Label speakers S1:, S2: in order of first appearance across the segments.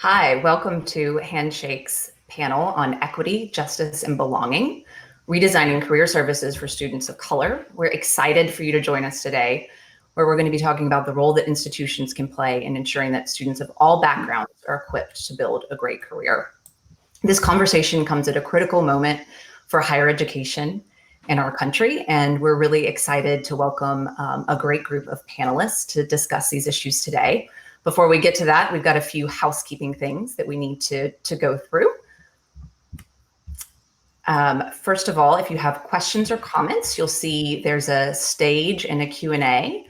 S1: Hi, welcome to Handshake's panel on equity, justice, and belonging, redesigning career services for students of color. We're excited for you to join us today, where we're going to be talking about the role that institutions can play in ensuring that students of all backgrounds are equipped to build a great career. This conversation comes at a critical moment for higher education in our country, and we're really excited to welcome a great group of panelists to discuss these issues today. Before we get to that, we've got a few housekeeping things that we need to go through. First of all, if you have questions or comments, you'll see there's a stage and a Q&A.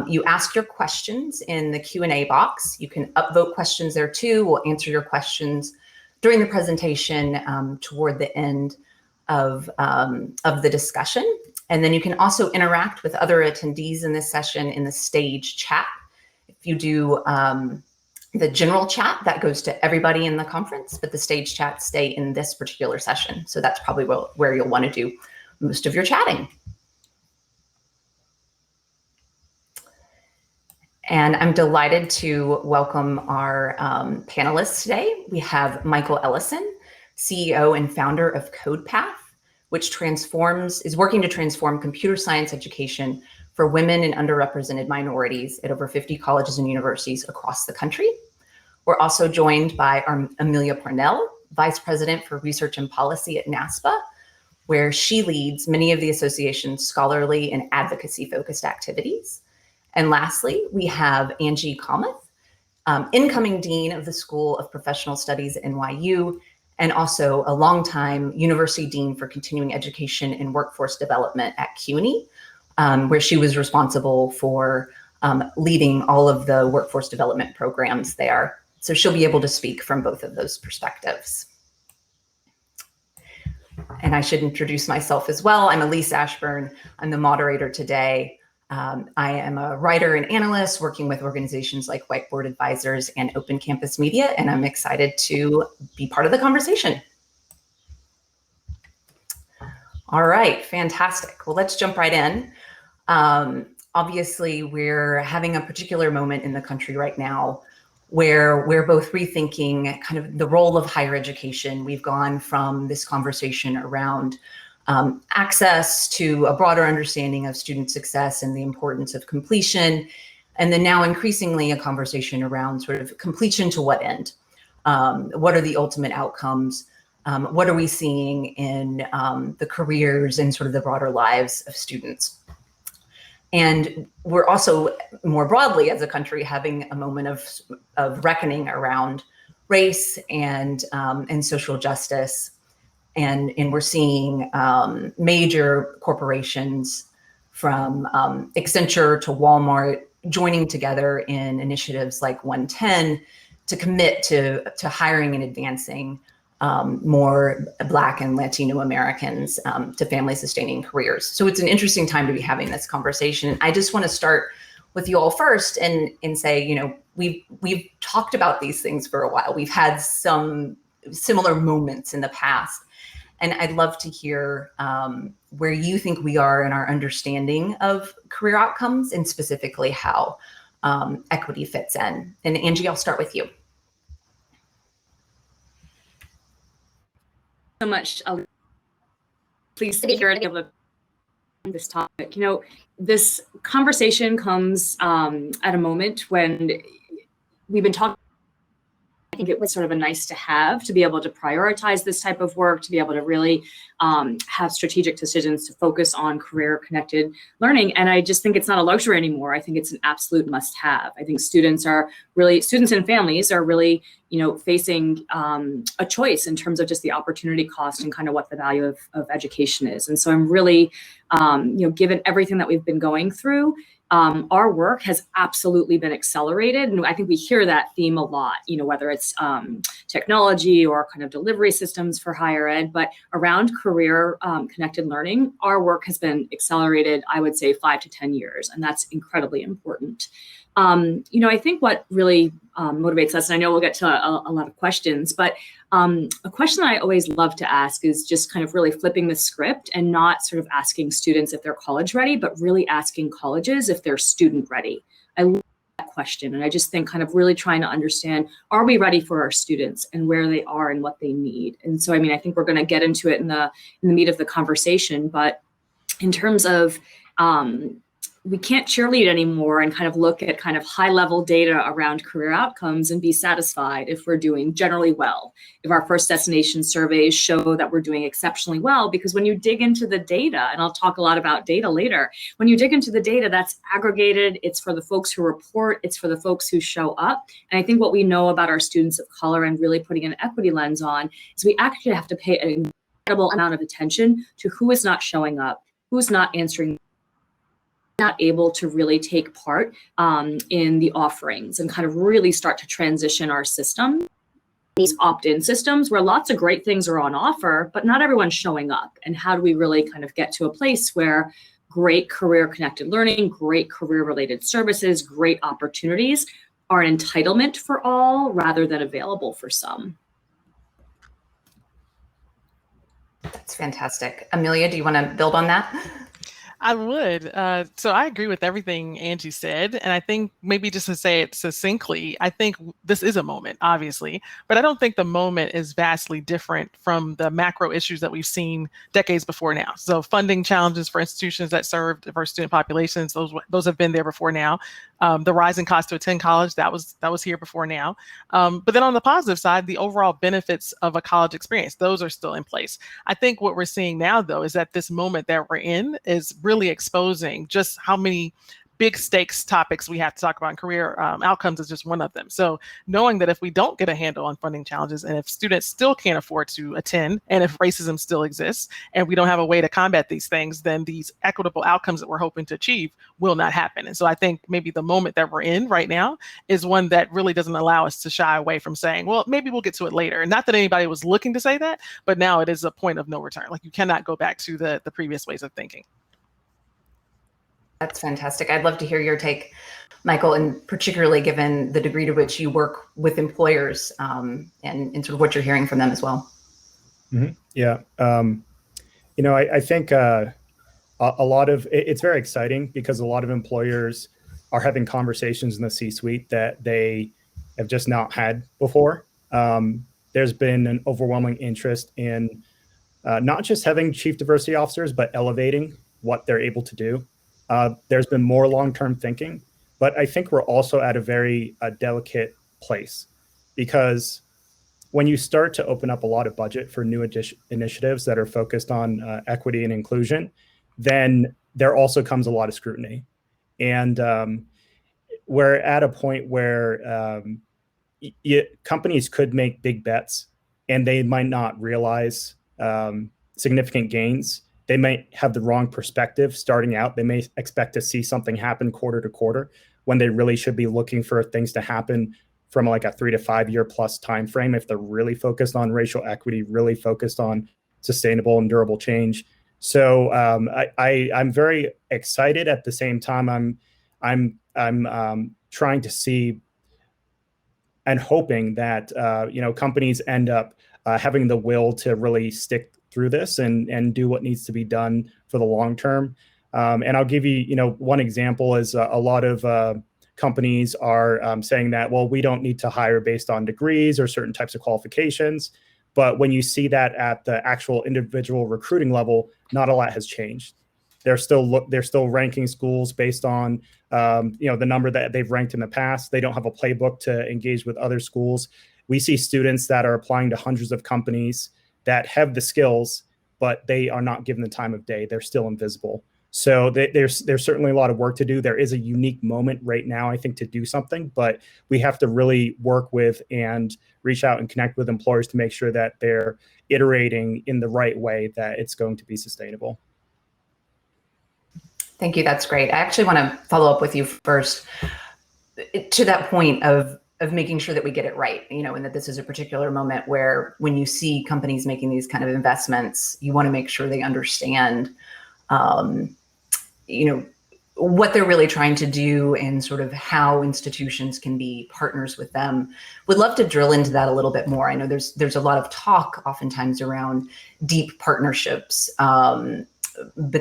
S1: You ask your questions in the Q&A box. You can upvote questions there too. We'll answer your questions during the presentation toward the end of the discussion. And then you can also interact with other attendees in this session in the stage chat. If you do the general chat, that goes to everybody in the conference, but the stage chats stay in this particular session. So that's probably where you'll want to do most of your chatting. And I'm delighted to welcome our panelists today. We have Michael Ellison, CEO and founder of CodePath, which is working to transform computer science education for women and underrepresented minorities at over 50 colleges and universities across the country. We're also joined by Amelia Parnell, Vice President for Research and Policy at NASPA, where she leads many of the association's scholarly and advocacy-focused activities. And lastly, we have Angie Kamath, incoming Dean of the School of Professional Studies at NYU, and also a longtime University Dean for Continuing Education and Workforce Development at CUNY, where she was responsible for leading all of the workforce development programs there. So she'll be able to speak from both of those perspectives. And I should introduce myself as well. I'm Elise Ashburn. I'm the moderator today. I am a writer and analyst working with organizations like Whiteboard Advisors and Open Campus Media, and I'm excited to be part of the conversation. All right, fantastic. Well, let's jump right in. Obviously, we're having a particular moment in the country right now where we're both rethinking kind of the role of higher education. We've gone from this conversation around access to a broader understanding of student success and the importance of completion, and then now increasingly a conversation around sort of completion to what end? What are the ultimate outcomes? What are we seeing in the careers and sort of the broader lives of students? And we're also more broadly as a country having a moment of reckoning around race and social justice. And we're seeing major corporations from Accenture to Walmart joining together in initiatives like 110 to commit to hiring and advancing more Black and Latino Americans to family-sustaining careers. So it's an interesting time to be having this conversation. I just want to start with you all first and say, you know, we've talked about these things for a while. We've had some similar moments in the past, and I'd love to hear where you think we are in our understanding of career outcomes and specifically how equity fits in. And Angie, I'll start with you.
S2: So much. Pleased to be here to be able to this topic. You know, this conversation comes at a moment when we've been talking. I think it was sort of a nice to have to be able to prioritize this type of work, to be able to really have strategic decisions to focus on career connected learning. And I just think it's not a luxury anymore. I think it's an absolute must have. I think students and families are really, you know, facing a choice in terms of just the opportunity cost and kind of what the value of education is. And so I'm really, you know, given everything that we've been going through, our work has absolutely been accelerated. And I think we hear that theme a lot, you know, whether it's technology or kind of delivery systems for higher ed, but around career connected learning, our work has been accelerated, I would say 5 to 10 years, and that's incredibly important. You know, I think what really motivates us, and I know we'll get to a lot of questions, but a question that I always love to ask is just kind of really flipping the script and not sort of asking students if they're college ready, but really asking colleges if they're student ready. I love that question. And I just think kind of really trying to understand, are we ready for our students and where they are and what they need? And so, I mean, I think we're going to get into it in the meat of the conversation, but in terms of we can't cheerlead anymore and kind of look at kind of high level data around career outcomes and be satisfied if we're doing generally well. If our first destination surveys show that we're doing exceptionally well, because when you dig into the data, and I'll talk a lot about data later, when you dig into the data, that's aggregated, it's for the folks who report, it's for the folks who show up. And I think what we know about our students of color and really putting an equity lens on is we actually have to pay an incredible amount of attention to who is not showing up, who's not answering, not able to really take part in the offerings, and kind of really start to transition our system, these opt-in systems where lots of great things are on offer, but not everyone's showing up. And how do we really kind of get to a place where great career connected learning, great career related services, great opportunities are an entitlement for all rather than available for some?
S1: That's fantastic. Amelia, do you want to build on that?
S3: I would. So I agree with everything Angie said. And I think maybe just to say it succinctly, I think this is a moment, obviously, but I don't think the moment is vastly different from the macro issues that we've seen decades before now. So funding challenges for institutions that serve diverse student populations, those have been there before now. The rising cost to attend college, that was here before now. But then on the positive side, the overall benefits of a college experience, those are still in place. I think what we're seeing now, though, is that this moment that we're in is really exposing just how many big stakes topics we have to talk about, and career outcomes is just one of them. So knowing that if we don't get a handle on funding challenges, and if students still can't afford to attend, and if racism still exists, and we don't have a way to combat these things, then these equitable outcomes that we're hoping to achieve will not happen. And so I think maybe the moment that we're in right now is one that really doesn't allow us to shy away from saying, well, maybe we'll get to it later. And not that anybody was looking to say that, but now it is a point of no return. Like, you cannot go back to the previous ways of thinking.
S1: That's fantastic. I'd love to hear your take, Michael, and particularly given the degree to which you work with employers and sort of what you're hearing from them as well.
S4: Mm-hmm. Yeah. I think a lot of it's very exciting because a lot of employers are having conversations in the C-suite that they have just not had before. There's been an overwhelming interest in not just having chief diversity officers, but elevating what they're able to do. There's been more long-term thinking, but I think we're also at a very delicate place, because when you start to open up a lot of budget for new initiatives that are focused on equity and inclusion, then there also comes a lot of scrutiny. And we're at a point where companies could make big bets and they might not realize significant gains. They might have the wrong perspective starting out. They may expect to see something happen quarter to quarter when they really should be looking for things to happen from like a 3 to 5 year plus time frame if they're really focused on racial equity, really focused on sustainable and durable change. So I'm very excited. At the same time, I'm trying to see and hoping that companies end up having the will to really stick through this and do what needs to be done for the long term. And I'll give you, one example is a lot of companies are saying that, well, we don't need to hire based on degrees or certain types of qualifications. But when you see that at the actual individual recruiting level, not a lot has changed. They're still ranking schools based on the number that they've ranked in the past. They don't have a playbook to engage with other schools. We see students that are applying to hundreds of companies that have the skills, but they are not given the time of day. They're still invisible. So there's certainly a lot of work to do. There is a unique moment right now, I think, to do something, but we have to really work with and reach out and connect with employers to make sure that they're iterating in the right way, that it's going to be sustainable.
S1: Thank you. That's great. I actually want to follow up with you first to that point of making sure that we get it right, and that this is a particular moment where when you see companies making these kind of investments, you want to make sure they understand, what they're really trying to do and sort of how institutions can be partners with them. Would love to drill into that a little bit more. I know there's a lot of talk oftentimes around deep partnerships, but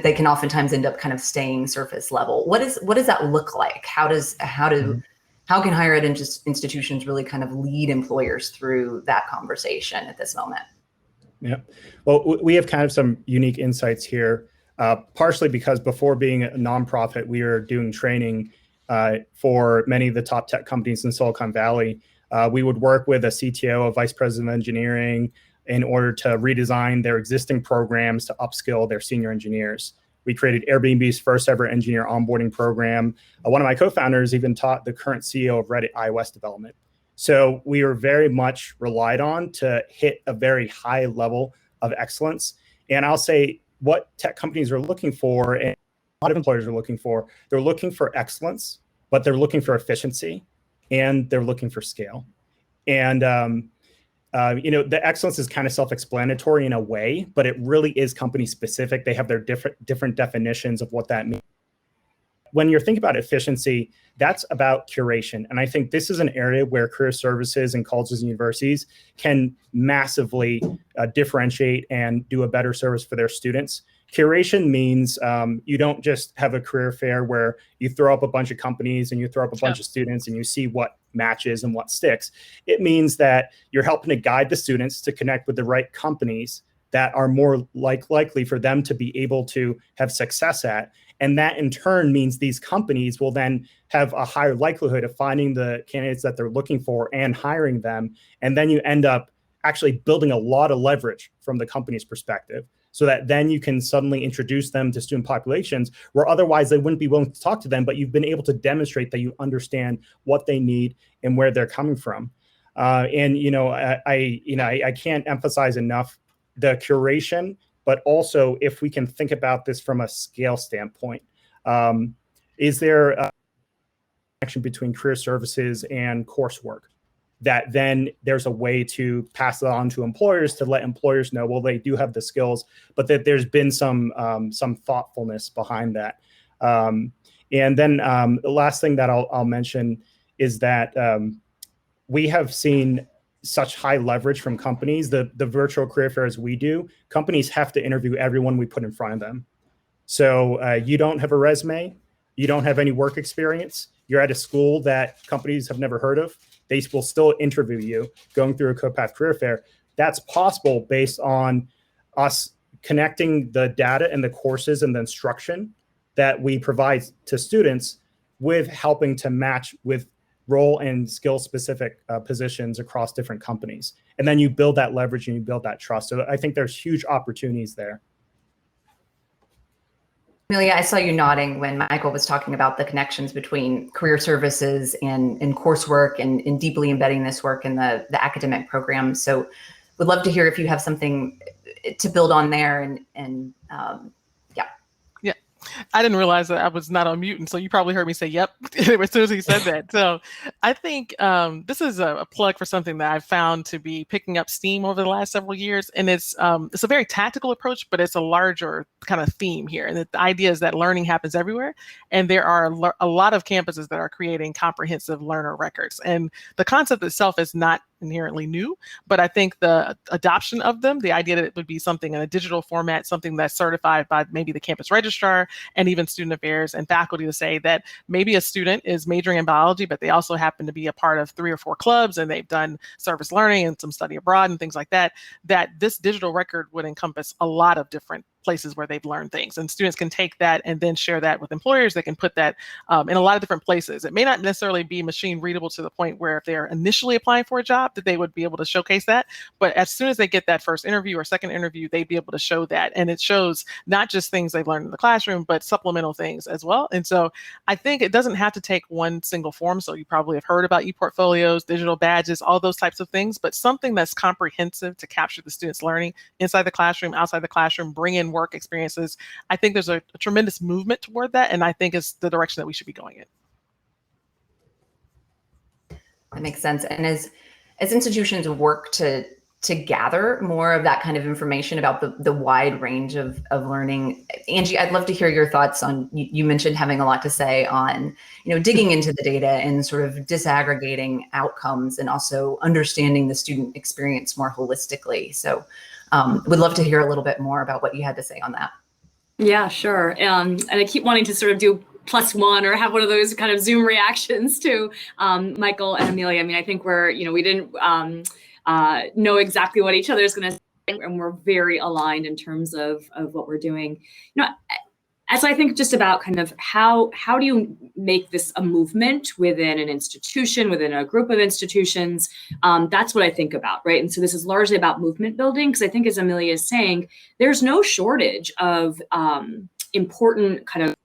S1: they can oftentimes end up kind of staying surface level. What does that look like? How do how can higher ed institutions really kind of lead employers through that conversation at this moment?
S4: Yeah, well, we have kind of some unique insights here, partially because before being a nonprofit, we were doing training for many of the top tech companies in Silicon Valley. We would work with a CTO, a vice president of engineering, in order to redesign their existing programs to upskill their senior engineers. We created Airbnb's first ever engineer onboarding program. One of my co-founders even taught the current CEO of Reddit iOS development. So we were very much relied on to hit a very high level of excellence. And I'll say what tech companies are looking for, and a lot of employers are looking for, they're looking for excellence, but they're looking for efficiency, and they're looking for scale. And the excellence is kind of self-explanatory in a way, but it really is company specific. They have their different definitions of what that means. When you're thinking about efficiency, that's about curation. And I think this is an area where career services and colleges and universities can massively differentiate and do a better service for their students. Curation means you don't just have a career fair where you throw up a bunch of companies and you throw up a bunch of students and you see what matches and what sticks. It means that you're helping to guide the students to connect with the right companies that are more likely for them to be able to have success at. And that in turn means these companies will then have a higher likelihood of finding the candidates that they're looking for and hiring them. And then you end up actually building a lot of leverage from the company's perspective, so that then you can suddenly introduce them to student populations where otherwise they wouldn't be willing to talk to them, but you've been able to demonstrate that you understand what they need and where they're coming from. I can't emphasize enough the curation, but also if we can think about this from a scale standpoint, is there a connection between career services and coursework that then there's a way to pass it on to employers to let employers know, well, they do have the skills, but that there's been some thoughtfulness behind that. And then the last thing that I'll mention is that we have seen such high leverage from companies. The virtual career fairs we do, companies have to interview everyone we put in front of them. So you don't have a resume, you don't have any work experience, you're at a school that companies have never heard of, they will still interview you going through a CodePath career fair. That's possible based on us connecting the data and the courses and the instruction that we provide to students with helping to match with role and skill specific positions across different companies. And then you build that leverage and you build that trust. So I think there's huge opportunities there.
S1: Amelia, I saw you nodding when Michael was talking about the connections between career services and coursework and deeply embedding this work in the academic program. So would love to hear if you have something to build on there and
S3: Yeah, I didn't realize that I was not on mute, and so you probably heard me say "yep" as soon as he said that. So I think this is a plug for something that I've found to be picking up steam over the last several years, and it's a very tactical approach, but it's a larger kind of theme here. And the idea is that learning happens everywhere, and there are a lot of campuses that are creating comprehensive learner records. And the concept itself is not inherently new, but I think the adoption of them, the idea that it would be something in a digital format, something that's certified by maybe the campus registrar and even student affairs and faculty, to say that maybe a student is majoring in biology, but they also happen to be a part of 3 or 4 clubs and they've done service learning and some study abroad and things like that, that this digital record would encompass a lot of different places where they've learned things, and students can take that and then share that with employers. They can put that in a lot of different places. It may not necessarily be machine readable to the point where if they're initially applying for a job that they would be able to showcase that, but as soon as they get that first interview or second interview, they'd be able to show that. And it shows not just things they've learned in the classroom, but supplemental things as well. And so I think it doesn't have to take one single form. So you probably have heard about e-portfolios, digital badges, all those types of things, but something that's comprehensive to capture the students' learning inside the classroom, outside the classroom, bring in work experiences. I think there's a tremendous movement toward that, and I think it's the direction that we should be going in.
S1: That makes sense. And as institutions work to gather more of that kind of information about the wide range of learning, Angie, I'd love to hear your thoughts on, you mentioned having a lot to say on, digging into the data and sort of disaggregating outcomes and also understanding the student experience more holistically. So would love to hear a little bit more about what you had to say on that.
S2: Yeah, sure. And I keep wanting to sort of do +1 or have one of those kind of Zoom reactions to Michael and Amelia. I mean, I think we didn't know exactly what each other is going to say, and we're very aligned in terms of what we're doing. As I think just about kind of how do you make this a movement within an institution, within a group of institutions, that's what I think about, right? And so this is largely about movement building, because I think, as Amelia is saying, there's no shortage of important kind of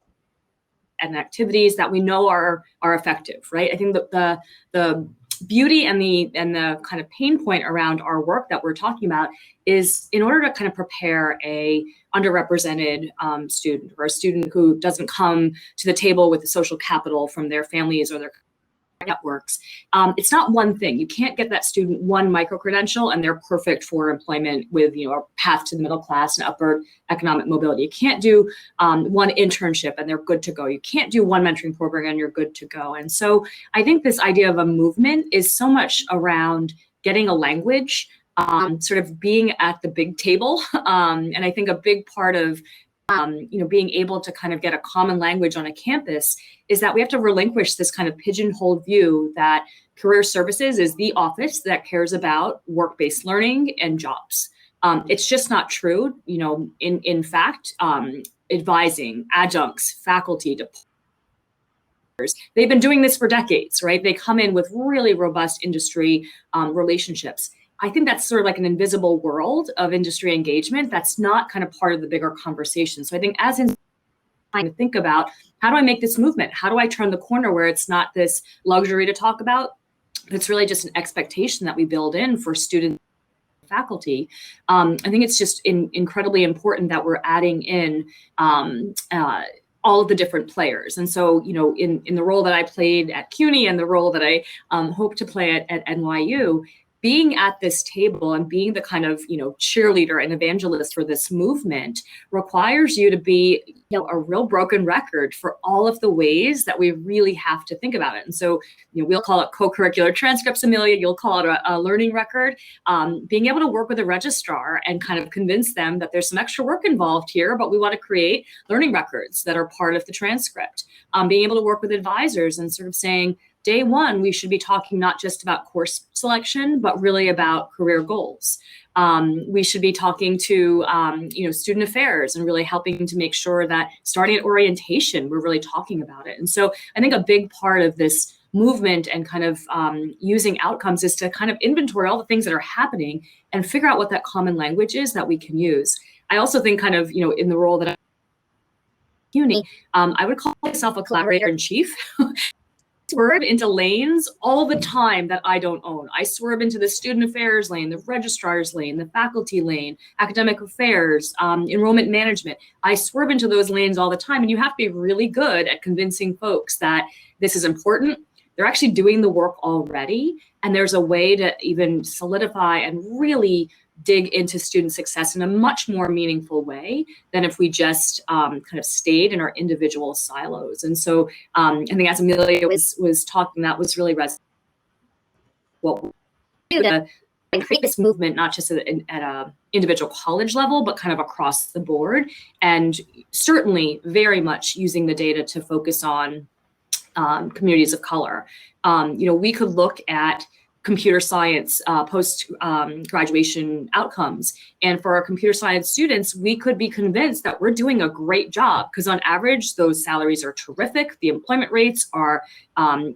S2: and activities that we know are effective, right? I think that the beauty and the kind of pain point around our work that we're talking about is, in order to kind of prepare a underrepresented student, or a student who doesn't come to the table with the social capital from their families or their networks, it's not one thing. You can't get that student one micro-credential and they're perfect for employment with a path to the middle class and upward economic mobility. You can't do one internship and they're good to go. You can't do one mentoring program and you're good to go. And so I think this idea of a movement is so much around getting a language, sort of being at the big table. And I think a big part of being able to kind of get a common language on a campus is that we have to relinquish this kind of pigeonholed view that career services is the office that cares about work-based learning and jobs. It's just not true. In fact, advising, adjuncts, faculty, they've been doing this for decades, right? They come in with really robust industry relationships. I think that's sort of like an invisible world of industry engagement that's not kind of part of the bigger conversation. So I think as in trying to think about, how do I make this movement? How do I turn the corner where it's not this luxury to talk about? It's really just an expectation that we build in for students and faculty. I think it's just incredibly important that we're adding in all of the different players. And so, in the role that I played at CUNY and the role that I hope to play at NYU, being at this table and being the kind of, cheerleader and evangelist for this movement requires you to be, a real broken record for all of the ways that we really have to think about it. And so, we'll call it co-curricular transcripts, Amelia, you'll call it a learning record. Being able to work with a registrar and kind of convince them that there's some extra work involved here, but we want to create learning records that are part of the transcript. Being able to work with advisors and sort of saying, day one, we should be talking not just about course selection, but really about career goals. We should be talking to, student affairs and really helping to make sure that starting at orientation, we're really talking about it. And so I think a big part of this movement and kind of using outcomes is to kind of inventory all the things that are happening and figure out what that common language is that we can use. I also think kind of, in the role that I'm CUNY, I would call myself a collaborator in chief. Swerve into lanes all the time that I don't own. I swerve into the student affairs lane, the registrar's lane, the faculty lane, academic affairs, enrollment management. I swerve into those lanes all the time, and you have to be really good at convincing folks that this is important. They're actually doing the work already, and there's a way to even solidify and really dig into student success in a much more meaningful way than if we just kind of stayed in our individual silos. And so I think, as Amelia was talking, that was really what we do to create this movement, not just at a individual college level, but kind of across the board, and certainly very much using the data to focus on communities of color. We could look at computer science post-graduation outcomes. And for our computer science students, we could be convinced that we're doing a great job, because on average, those salaries are terrific. The employment rates are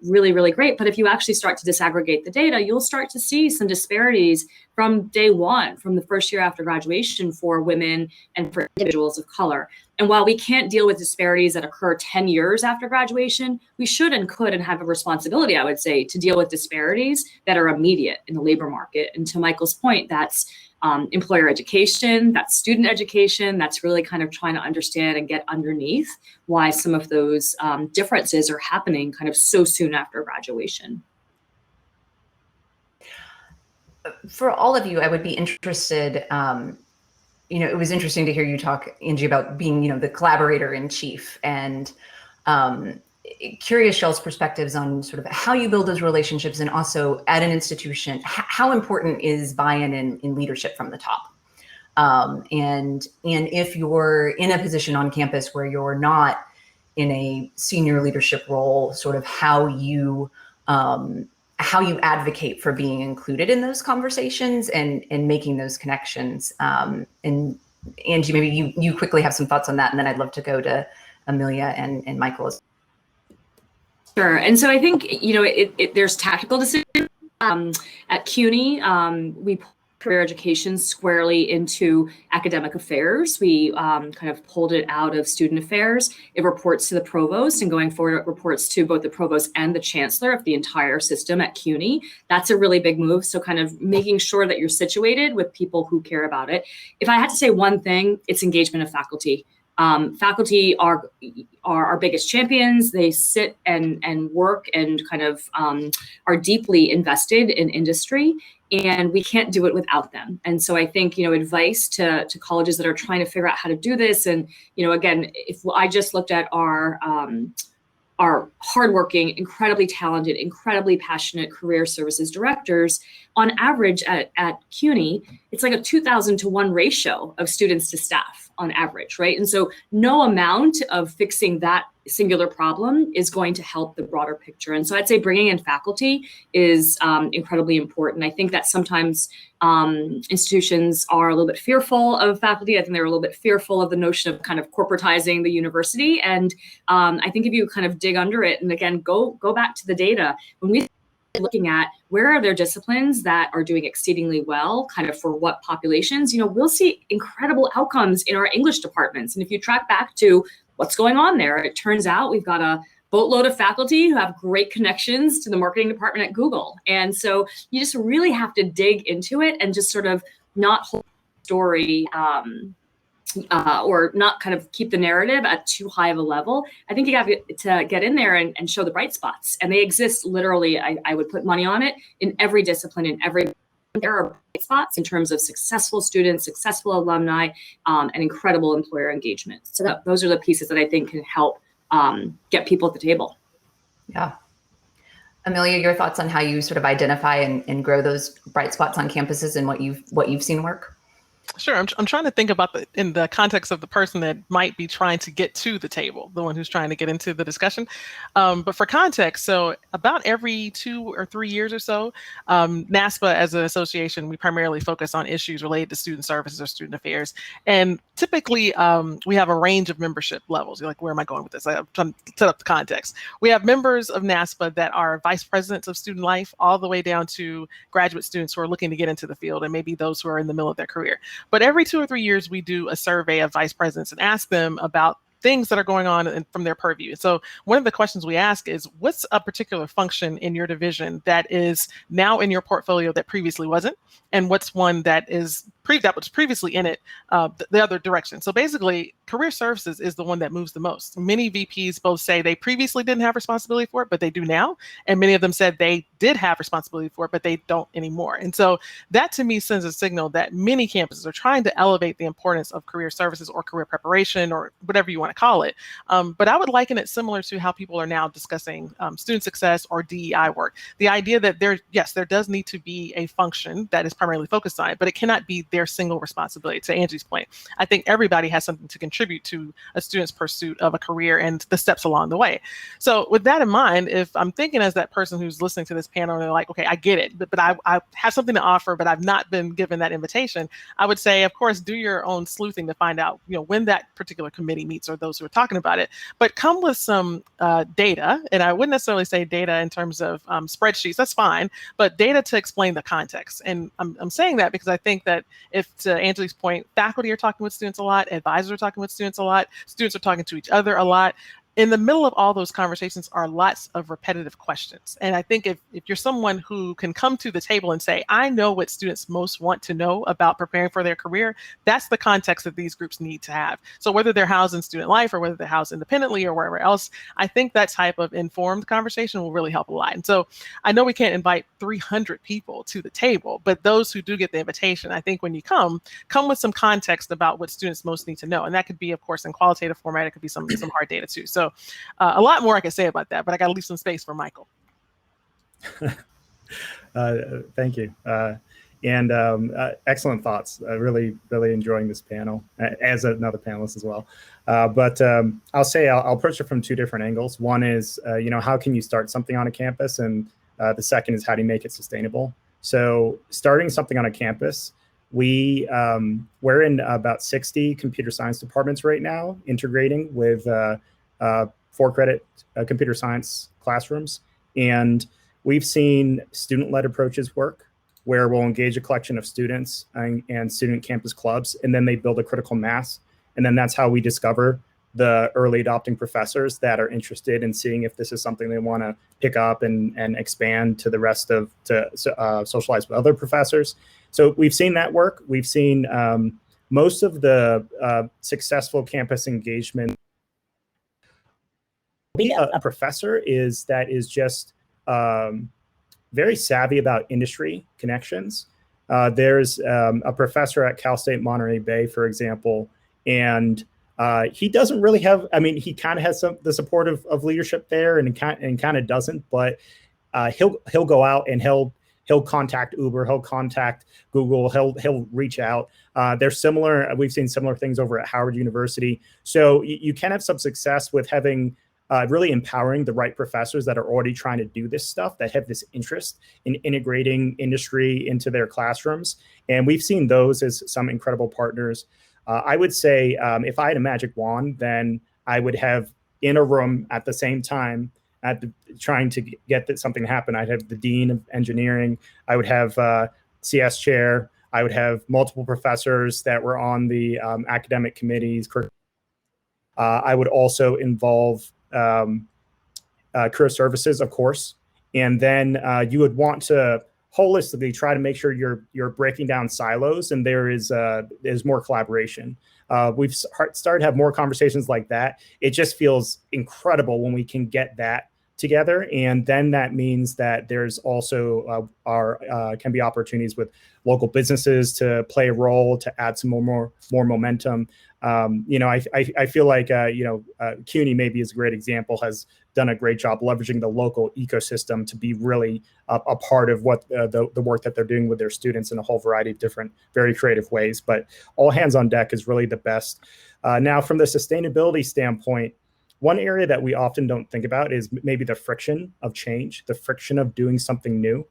S2: really, really great. But if you actually start to disaggregate the data, you'll start to see some disparities from day one, from the first year after graduation, for women and for individuals of color. And while we can't deal with disparities that occur 10 years after graduation, we should and could and have a responsibility, I would say, to deal with disparities that are immediate in the labor market. And to Michael's point, that's employer education, that's student education, that's really kind of trying to understand and get underneath why some of those differences are happening kind of so soon after graduation.
S1: For all of you, I would be interested, it was interesting to hear you talk, Angie, about being, the collaborator in chief, and curious Shell's perspectives on sort of how you build those relationships, and also at an institution, how important is buy-in in leadership from the top? And if you're in a position on campus where you're not in a senior leadership role, sort of how you advocate for being included in those conversations and making those connections. And Angie, maybe you quickly have some thoughts on that, and then I'd love to go to Amelia and Michael.
S2: Sure. And so I think, you know, there's tactical decisions. At CUNY, we put career education squarely into academic affairs. We kind of pulled it out of student affairs. It reports to the provost, and going forward, it reports to both the provost and the chancellor of the entire system at CUNY. That's a really big move. So kind of making sure that you're situated with people who care about it. If I had to say one thing, it's engagement of faculty. Faculty are our biggest champions. They sit and work and kind of are deeply invested in industry, and we can't do it without them. And so I think, you know, advice to colleges that are trying to figure out how to do this. And, you know, again, if I just looked at our hardworking, incredibly talented, incredibly passionate career services directors, on average at CUNY, it's like a 2,000 to 1 ratio of students to staff on average, right? And so no amount of fixing that singular problem is going to help the broader picture. And so I'd say bringing in faculty is incredibly important. I think that sometimes institutions are a little bit fearful of faculty. I think they're a little bit fearful of the notion of kind of corporatizing the university. And I think if you kind of dig under it, and again, go back to the data, when we looking at where are there disciplines that are doing exceedingly well, kind of for what populations, you know, we'll see incredible outcomes in our English departments. And if you track back to what's going on there, it turns out we've got a boatload of faculty who have great connections to the marketing department at Google. And so you just really have to dig into it and just sort of not hold the story or not kind of keep the narrative at too high of a level. I think you have to get in there and show the bright spots. And they exist literally, I would put money on it, in every discipline, in every, there are bright spots in terms of successful students, successful alumni, and incredible employer engagement. So those are the pieces that I think can help get people at the table.
S1: Yeah. Amelia, your thoughts on how you sort of identify and grow those bright spots on campuses and what you've seen work?
S3: Sure. I'm trying to think about in the context of the person that might be trying to get to the table, the one who's trying to get into the discussion. But for context, so about every 2 or 3 years or so, NASPA as an association, we primarily focus on issues related to student services or student affairs. And typically we have a range of membership levels. You're like, where am I going with this? I'm trying to set up the context. We have members of NASPA that are vice presidents of student life, all the way down to graduate students who are looking to get into the field, and maybe those who are in the middle of their career. But every 2 or 3 years, we do a survey of vice presidents and ask them about things that are going on from their purview. So one of the questions we ask is, what's a particular function in your division that is now in your portfolio that previously wasn't? And what's one that was previously in it the other direction? So basically, career services is the one that moves the most. Many VPs both say they previously didn't have responsibility for it, but they do now. And many of them said they did have responsibility for it, but they don't anymore. And so that to me sends a signal that many campuses are trying to elevate the importance of career services or career preparation or whatever you want to call it. But I would liken it similar to how people are now discussing student success or DEI work. The idea that there does need to be a function that is primarily focused on it, but it cannot be their single responsibility. To Angie's point, I think everybody has something to contribute to a student's pursuit of a career and the steps along the way. So with that in mind, if I'm thinking as that person who's listening to this panel and they're like, okay, I get it, but I have something to offer, but I've not been given that invitation, I would say, of course, do your own sleuthing to find out, when that particular committee meets or those who are talking about it, but come with some data. And I wouldn't necessarily say data in terms of spreadsheets, that's fine, but data to explain the context. And I'm saying that because I think that if, to Angelique's point, faculty are talking with students a lot, advisors are talking with students a lot, students are talking to each other a lot. In the middle of all those conversations are lots of repetitive questions. And I think if you're someone who can come to the table and say, I know what students most want to know about preparing for their career, that's the context that these groups need to have. So whether they're housed in student life or whether they're housed independently or wherever else, I think that type of informed conversation will really help a lot. And so I know we can't invite 300 people to the table, but those who do get the invitation, I think when you come with some context about what students most need to know. And that could be, of course, in qualitative format, it could be some hard data too. So a lot more I could say about that, but I got to leave some space for Michael.
S4: Thank you. And excellent thoughts. Really, really enjoying this panel as another panelist as well. But I'll say I'll approach it from two different angles. One is, how can you start something on a campus? And the second is, how do you make it sustainable? So starting something on a campus, we're in about 60 computer science departments right now, integrating with 4-credit computer science classrooms. And we've seen student-led approaches work, where we'll engage a collection of students and student campus clubs, and then they build a critical mass. And then that's how we discover the early adopting professors that are interested in seeing if this is something they want to pick up and expand to the rest of, to socialize with other professors. So we've seen that work. We've seen most of the successful campus engagement. Being a professor is just very savvy about industry connections. There's a professor at Cal State Monterey Bay, for example, and he doesn't really have, he kind of has the support of leadership there and kind of doesn't, but he'll go out and he'll contact Uber, he'll contact Google, he'll reach out. We've seen similar things over at Howard University. So you can have some success with having really empowering the right professors that are already trying to do this stuff, that have this interest in integrating industry into their classrooms. And we've seen those as some incredible partners. I would say if I had a magic wand, then I would have in a room at the same time trying to get something to happen. I'd have the dean of engineering. I would have CS chair. I would have multiple professors that were on the academic committees. I would also involve career services, of course, and then you would want to holistically try to make sure you're breaking down silos and there's more collaboration. We've started to have more conversations like that. It just feels incredible when we can get that together, and then that means that there's also can be opportunities with local businesses to play a role, to add some more momentum. I feel like CUNY maybe is a great example, has done a great job leveraging the local ecosystem to be really a part of what the work that they're doing with their students in a whole variety of different, very creative ways. But all hands on deck is really the best. Now, from the sustainability standpoint, one area that we often don't think about is maybe the friction of change, the friction of doing something new.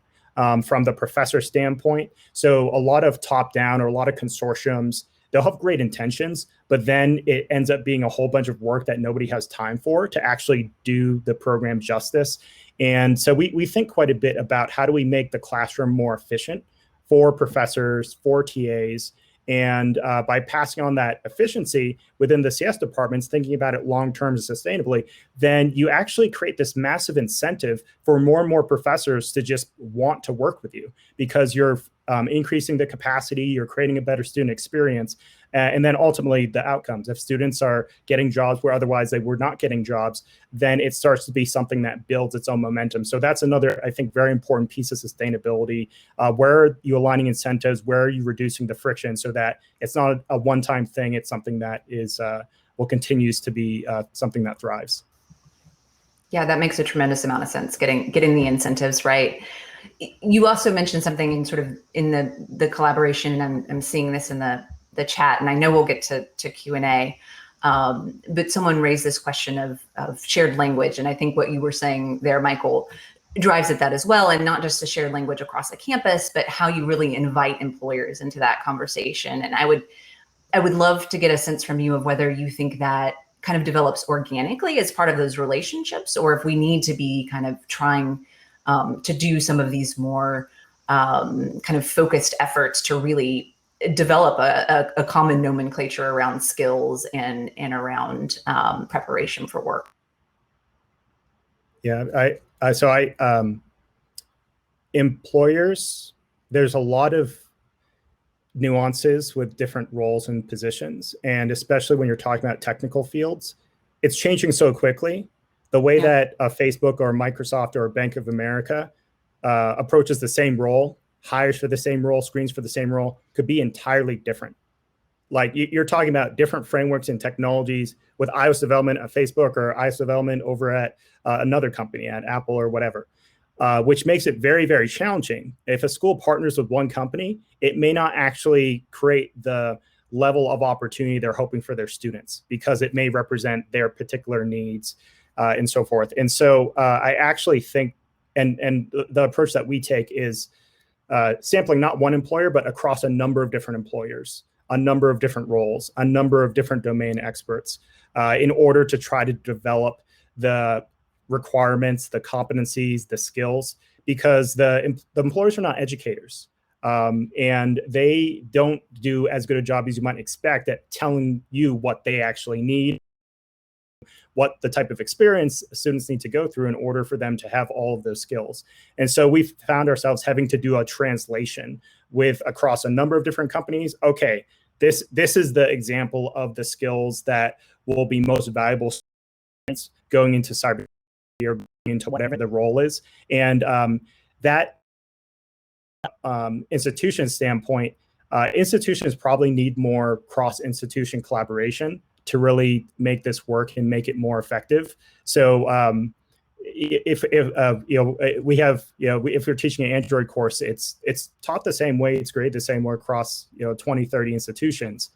S4: From the professor standpoint. So a lot of top-down or a lot of consortiums, they'll have great intentions, but then it ends up being a whole bunch of work that nobody has time for to actually do the program justice. And so we think quite a bit about how do we make the classroom more efficient for professors, for TAs, and by passing on that efficiency within the CS departments, thinking about it long-term and sustainably, then you actually create this massive incentive for more and more professors to just want to work with you, because you're increasing the capacity, you're creating a better student experience, and then ultimately the outcomes. If students are getting jobs where otherwise they were not getting jobs, then it starts to be something that builds its own momentum. So that's another, I think, very important piece of sustainability. Where are you aligning incentives? Where are you reducing the friction so that it's not a one-time thing? It's something that is continues to be something that thrives.
S1: Yeah, that makes a tremendous amount of sense, getting the incentives right. You also mentioned something in the collaboration, and I'm seeing this in the chat, and I know we'll get to Q&A, but someone raised this question of shared language, and I think what you were saying there, Michael, drives at that as well, and not just a shared language across the campus, but how you really invite employers into that conversation. And I would love to get a sense from you of whether you think that kind of develops organically as part of those relationships, or if we need to be kind of trying to do some of these more kind of focused efforts to really develop a common nomenclature around skills and around preparation for work.
S4: Yeah, employers, there's a lot of nuances with different roles and positions, and especially when you're talking about technical fields, it's changing so quickly. The way that a Facebook or Microsoft or Bank of America approaches the same role, hires for the same role, screens for the same role, could be entirely different. Like you're talking about different frameworks and technologies with iOS development at Facebook or iOS development over at another company, at Apple or whatever. which makes it very, very challenging. If a school partners with one company, it may not actually create the level of opportunity they're hoping for their students because it may represent their particular needs and so forth. And so I actually think, and the approach that we take is sampling not one employer, but across a number of different employers, a number of different roles, a number of different domain experts in order to try to develop the requirements, the competencies, the skills, because the employers are not educators. And they don't do as good a job as you might expect at telling you what they actually need, what the type of experience students need to go through in order for them to have all of those skills. And so we've found ourselves having to do a translation with across a number of different companies. Okay, this is the example of the skills that will be most valuable going into cyber or into whatever the role is. And that institution standpoint, institutions probably need more cross-institution collaboration to really make this work and make it more effective. So if you're teaching an Android course, it's taught the same way, it's graded the same way across 20, 30 institutions.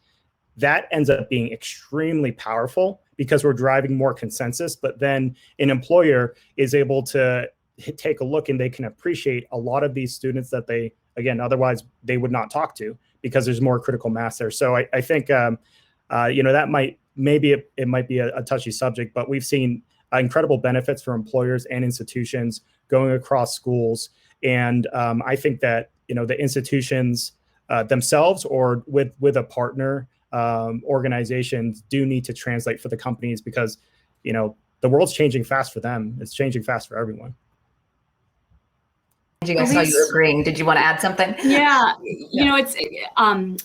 S4: That ends up being extremely powerful because we're driving more consensus, but then an employer is able to take a look and they can appreciate a lot of these students that they, again, otherwise they would not talk to because there's more critical mass there. So I think, that it might be a touchy subject, but we've seen incredible benefits for employers and institutions going across schools. And I think that, the institutions themselves or with a partner organizations do need to translate for the companies because, the world's changing fast for them. It's changing fast for everyone.
S1: I saw you agreeing. Did you want to add something?
S2: Yeah, it's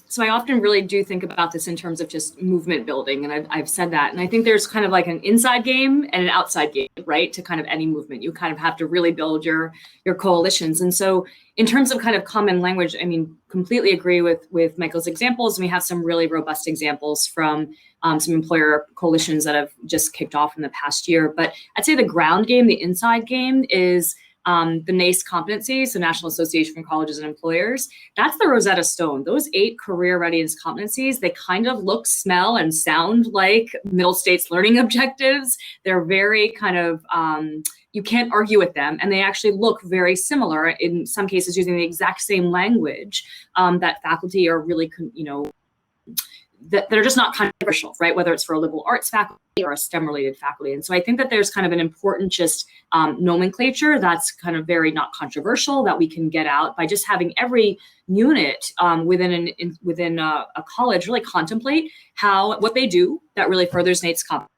S2: so I often really do think about this in terms of just movement building, and I've said that, and I think there's kind of like an inside game and an outside game, right? To kind of any movement, you kind of have to really build your coalitions, and so in terms of kind of common language, I mean, completely agree with Michael's examples, and we have some really robust examples from some employer coalitions that have just kicked off in the past year. But I'd say the ground game, the inside game, is the NACE competencies, the National Association for Colleges and Employers. That's the Rosetta Stone. Those 8 career readiness competencies, they kind of look, smell, and sound like Middle States learning objectives. They're very kind of, you can't argue with them. And they actually look very similar, in some cases using the exact same language that faculty are really, that are just not controversial, right? Whether it's for a liberal arts faculty or a STEM-related faculty. And so I think that there's kind of an important just nomenclature that's kind of very not controversial that we can get out by just having every unit within a college really contemplate what they do that really furthers NACE's competence.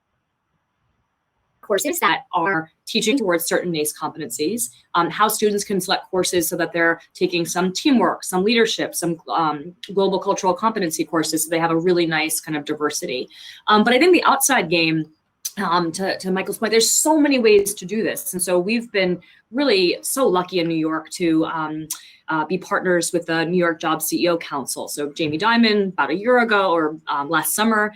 S2: Courses that are teaching towards certain NACE competencies, how students can select courses so that they're taking some teamwork, some leadership, some global cultural competency courses, so they have a really nice kind of diversity. But I think the outside game, to Michael's point, there's so many ways to do this. And so we've been really so lucky in New York to be partners with the New York Job CEO Council. So Jamie Dimon, about a year ago or last summer,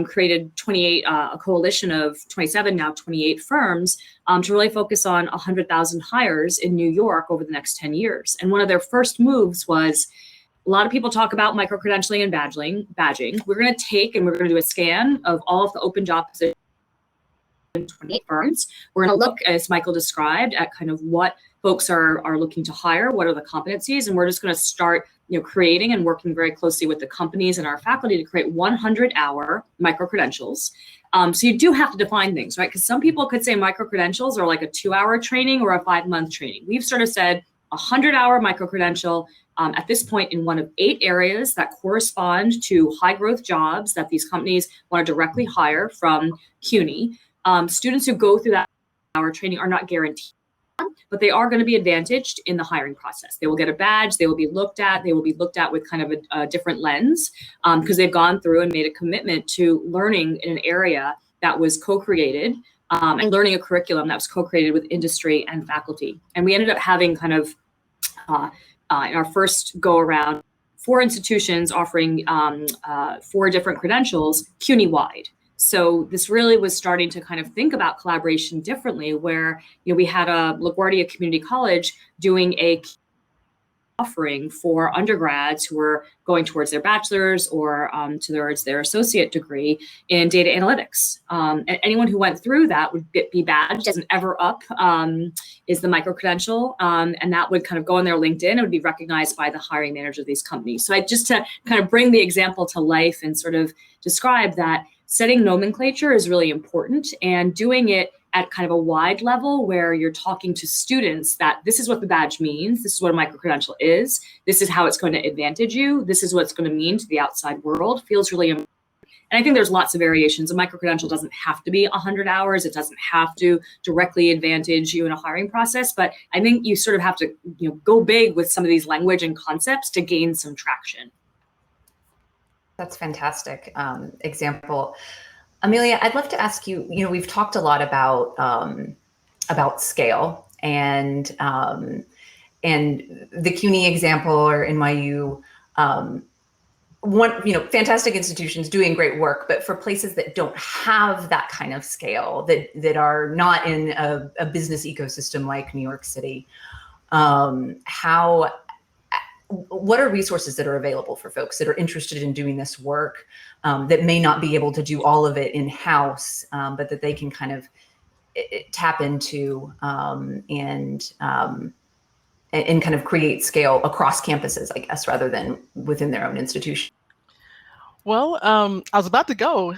S2: created a coalition of 27, now 28 firms to really focus on 100,000 hires in New York over the next 10 years. And one of their first moves was, a lot of people talk about micro-credentialing and badging. We're going to take and we're going to do a scan of all of the open job positions in 28 firms. We're going to look, as Michael described, at kind of what folks are looking to hire, what are the competencies, and we're just going to start creating and working very closely with the companies and our faculty to create 100-hour micro-credentials. So you do have to define things, right? Because some people could say micro-credentials are like a 2-hour training or a 5-month training. We've sort of said 100-hour micro-credential at this point in one of 8 areas that correspond to high-growth jobs that these companies want to directly hire from CUNY. Students who go through that hour training are not guaranteed, but they are going to be advantaged in the hiring process. They will get a badge. They will be looked at. They will be looked at with kind of a different lens because they've gone through and made a commitment to learning in an area that was co-created and learning a curriculum that was co-created with industry and faculty. And we ended up having kind of in our first go around 4 institutions offering 4 different credentials CUNY-wide. So this really was starting to kind of think about collaboration differently, where we had a LaGuardia Community College doing a offering for undergrads who were going towards their bachelor's or towards their associate degree in data analytics. And anyone who went through that would be badged as an ever up is the micro credential, and that would kind of go on their LinkedIn. It would be recognized by the hiring manager of these companies. So just to kind of bring the example to life and sort of describe that setting nomenclature is really important, and doing it at kind of a wide level where you're talking to students that this is what the badge means, this is what a micro-credential is, this is how it's going to advantage you, this is what it's going to mean to the outside world, feels really important. And I think there's lots of variations. A micro-credential doesn't have to be 100 hours. It doesn't have to directly advantage you in a hiring process. But I think you sort of have to go big with some of these language and concepts to gain some traction.
S1: That's fantastic example. Amelia, I'd love to ask you, we've talked a lot about scale and the CUNY example or NYU, fantastic institutions doing great work, but for places that don't have that kind of scale, that are not in a business ecosystem like New York City, what are resources that are available for folks that are interested in doing this work, that may not be able to do all of it in-house, but that they can kind of tap into and kind of create scale across campuses, I guess, rather than within their own institution?
S3: Well, I was about to go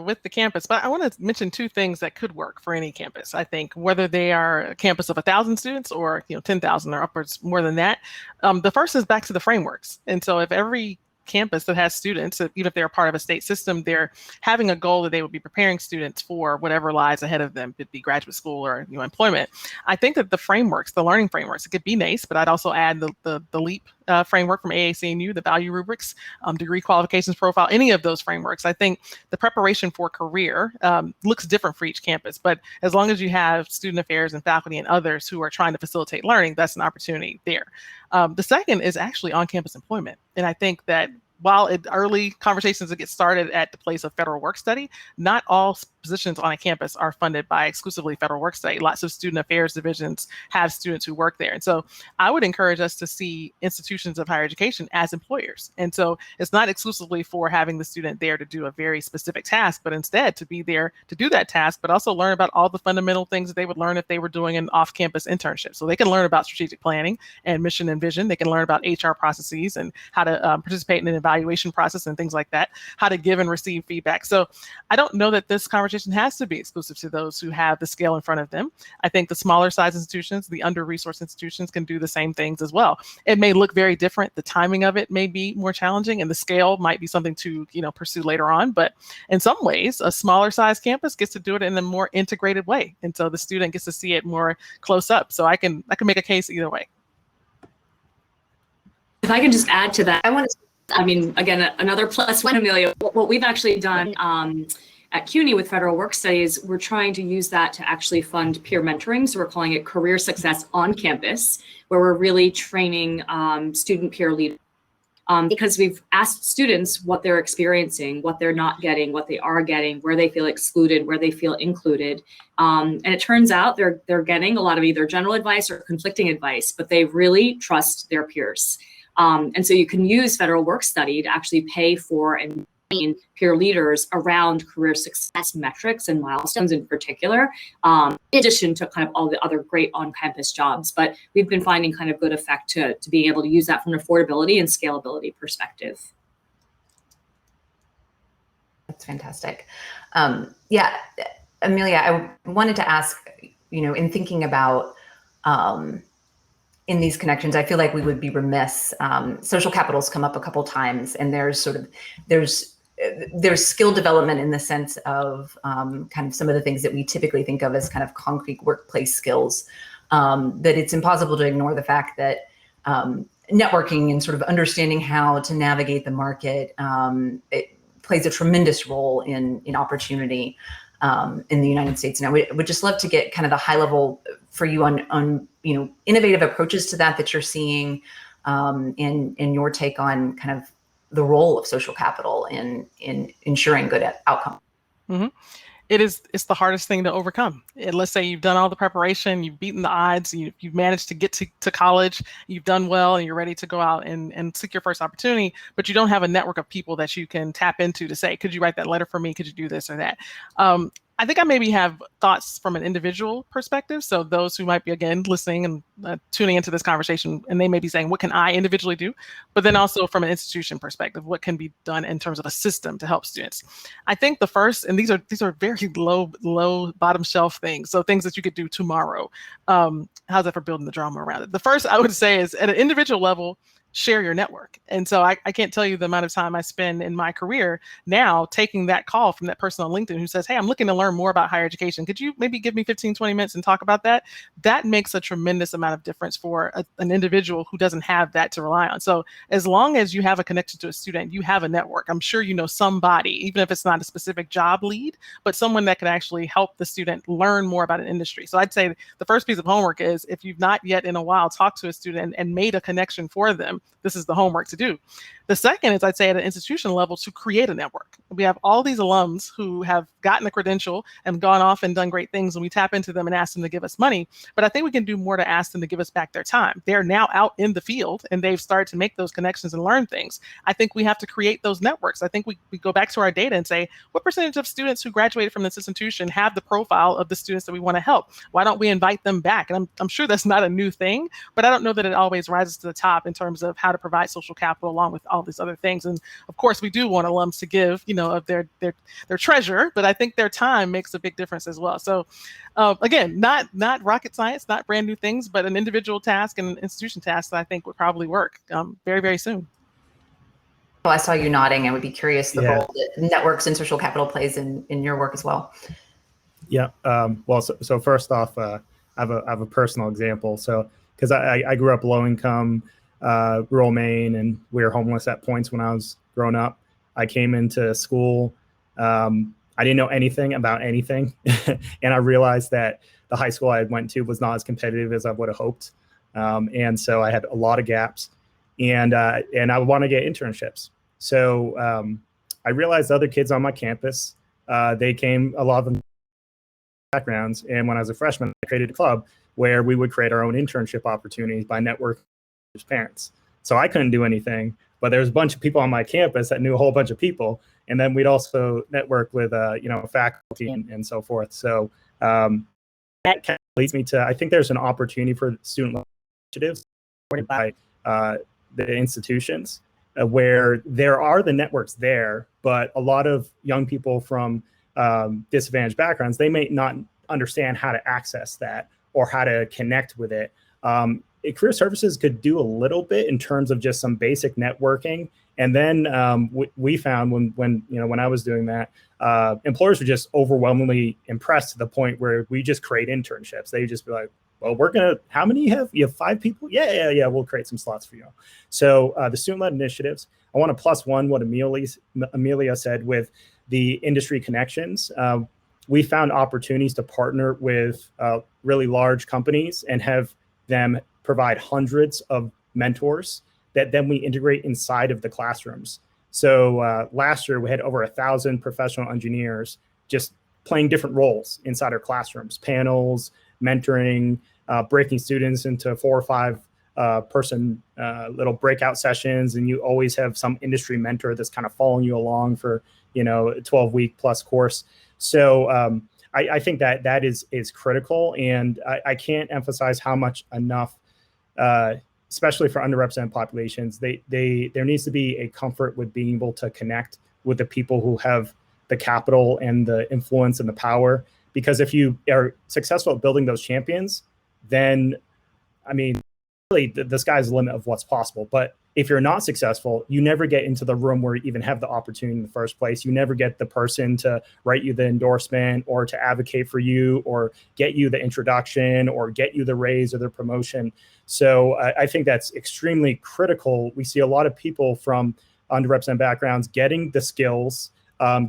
S3: with the campus, but I want to mention two things that could work for any campus. I think whether they are a campus of 1,000 students or 10,000 or upwards more than that. The first is back to the frameworks. And so if every campus that has students, even if they're part of a state system, they're having a goal that they would be preparing students for whatever lies ahead of them, it'd be graduate school or employment. I think that the frameworks, the learning frameworks, it could be NACE, but I'd also add the LEAP framework from AAC&U, the value rubrics, degree qualifications profile, any of those frameworks. I think the preparation for career looks different for each campus, but as long as you have student affairs and faculty and others who are trying to facilitate learning, that's an opportunity there. The second is actually on-campus employment. And I think that while early conversations that get started at the place of federal work study, not all positions on a campus are funded by exclusively federal work study. Lots of student affairs divisions have students who work there. And so I would encourage us to see institutions of higher education as employers. And so it's not exclusively for having the student there to do a very specific task, but instead to be there to do that task, but also learn about all the fundamental things that they would learn if they were doing an off-campus internship. So they can learn about strategic planning and mission and vision. They can learn about HR processes and how to participate in an evaluation process and things like that, how to give and receive feedback. So I don't know that this conversation has to be exclusive to those who have the scale in front of them. I think the smaller size institutions, the under-resourced institutions can do the same things as well. It may look very different. The timing of it may be more challenging and the scale might be something to pursue later on. But in some ways, a smaller size campus gets to do it in a more integrated way. And so the student gets to see it more close up. So I can make a case either way.
S2: If I can just add to that, again, another plus one, Amelia, what we've actually done at CUNY with federal work studies, we're trying to use that to actually fund peer mentoring. So we're calling it career success on campus, where we're really training student peer leaders. Because we've asked students what they're experiencing, what they're not getting, what they are getting, where they feel excluded, where they feel included. And it turns out they're getting a lot of either general advice or conflicting advice, but they really trust their peers. And so you can use federal work study to actually pay for and train peer leaders around career success metrics and milestones in particular, in addition to kind of all the other great on-campus jobs. But we've been finding kind of good effect to being able to use that from an affordability and scalability perspective.
S1: That's fantastic. Yeah, Amelia, I wanted to ask, in thinking about in these connections, I feel like we would be remiss. Social capital's come up a couple times, and there's skill development in the sense of kind of some of the things that we typically think of as kind of concrete workplace skills, that it's impossible to ignore the fact that networking and sort of understanding how to navigate the market, it plays a tremendous role in opportunity in the United States. And I would just love to get kind of the high level for you on innovative approaches to that you're seeing, in your take on kind of the role of social capital in ensuring good outcome.
S3: It's the hardest thing to overcome. And let's say you've done all the preparation, you've beaten the odds, you've managed to get to college, you've done well, and you're ready to go out and seek your first opportunity, but you don't have a network of people that you can tap into to say, could you write that letter for me? Could you do this or that? I think I maybe have thoughts from an individual perspective. So those who might be, again, listening and tuning into this conversation, and they may be saying, what can I individually do? But then also from an institution perspective, what can be done in terms of a system to help students? I think the first, and these are very low bottom shelf things. So things that you could do tomorrow. How's that for building the drama around it? The first I would say is at an individual level, share your network. And so I can't tell you the amount of time I spend in my career now taking that call from that person on LinkedIn who says, hey, I'm looking to learn more about higher education. Could you maybe give me 15, 20 minutes and talk about that? That makes a tremendous amount of difference for an individual who doesn't have that to rely on. So as long as you have a connection to a student, you have a network. I'm sure you know somebody, even if it's not a specific job lead, but someone that can actually help the student learn more about an industry. So I'd say the first piece of homework is if you've not yet in a while talked to a student and made a connection for them, this is the homework to do. The second is, I'd say, at an institutional level, to create a network. We have all these alums who have gotten a credential and gone off and done great things, and we tap into them and ask them to give us money. But I think we can do more to ask them to give us back their time. They're now out in the field, and they've started to make those connections and learn things. I think we have to create those networks. I think we go back to our data and say, what percentage of students who graduated from this institution have the profile of the students that we want to help? Why don't we invite them back? And I'm sure that's not a new thing, but I don't know that it always rises to the top in terms of how to provide social capital along with all these other things. And of course, we do want alums to give, of their treasure, but I think their time makes a big difference as well. So again, not rocket science, not brand new things, but an individual task and an institution task that I think would probably work very, very soon.
S1: Well, I saw you nodding. I would be curious the role that networks and social capital plays in your work as well.
S4: Yeah. Well, so first off, I have a personal example. So because I grew up low income, rural Maine, and we were homeless at points when I was growing up. I came into school. I didn't know anything about anything. And I realized that the high school I went to was not as competitive as I would have hoped. And so I had a lot of gaps, and I want to get internships. So I realized other kids on my campus, they came, a lot of them backgrounds. And when I was a freshman, I created a club where we would create our own internship opportunities by networking with parents. So I couldn't do anything, but there was a bunch of people on my campus that knew a whole bunch of people. And then we'd also network with, faculty and so forth. So that kind of leads me to, I think there's an opportunity for student initiatives supported by the institutions where there are the networks there, but a lot of young people from disadvantaged backgrounds, they may not understand how to access that or how to connect with it. Career services could do a little bit in terms of just some basic networking. And then we found when I was doing that, employers were just overwhelmingly impressed to the point where we just create internships. They just be like, well, how many you have? You have 5 people? Yeah. We'll create some slots for you. So the student-led initiatives, I want to plus one what Amelia said with the industry connections. We found opportunities to partner with really large companies and have them provide hundreds of mentors that then we integrate inside of the classrooms. So last year we had over 1,000 professional engineers just playing different roles inside our classrooms, panels, mentoring, breaking students into 4 or 5 person little breakout sessions. And you always have some industry mentor that's kind of following you along for, a 12-week plus course. So I think that is critical. And I can't emphasize how much enough, especially for underrepresented populations, there needs to be a comfort with being able to connect with the people who have the capital and the influence and the power. Because if you are successful at building those champions, then, I mean, really the sky's the limit of what's possible. But if you're not successful, you never get into the room where you even have the opportunity in the first place. You never get the person to write you the endorsement or to advocate for you or get you the introduction or get you the raise or the promotion. So I think that's extremely critical. We see a lot of people from underrepresented backgrounds getting the skills,